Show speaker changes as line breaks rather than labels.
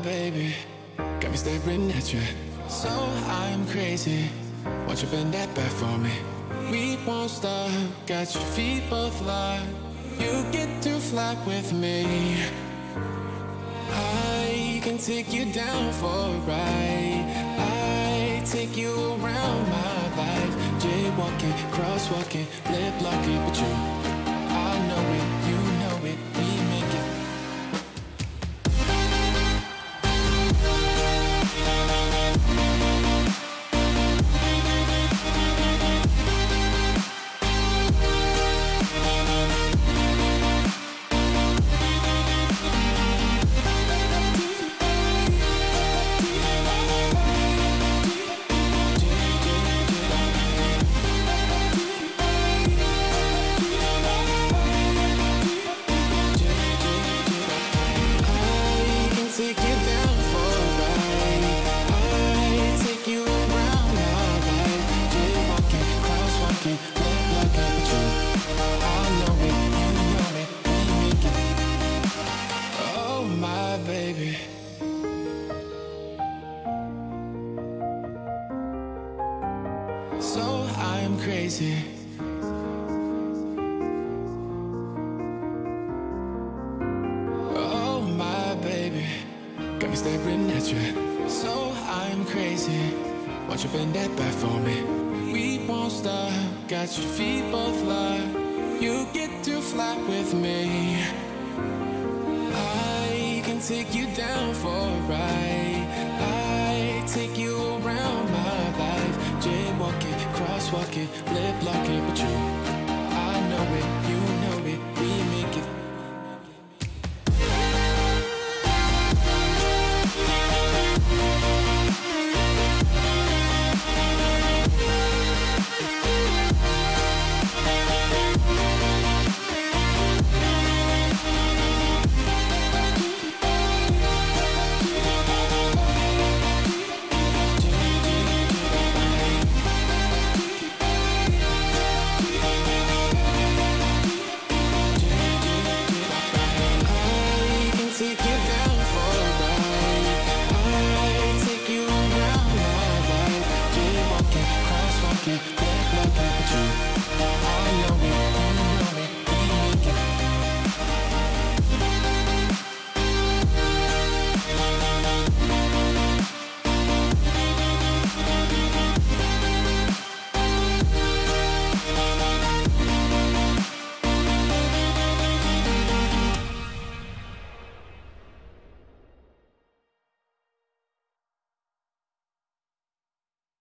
baby, got me staring at you. So I'm crazy, won't you bend that back for me? We won't stop, got your feet both locked. You get to fly with me. I can take you down for a ride. I take you around my life. Jaywalking, crosswalking, lip locking, but you, I know it, you know it, we make it. So I'm crazy. Oh my baby, got me staring at you. So I'm crazy, won't you bend that back for me? We won't stop, got your feet both locked. You get to fly with me. I can take you down for a ride.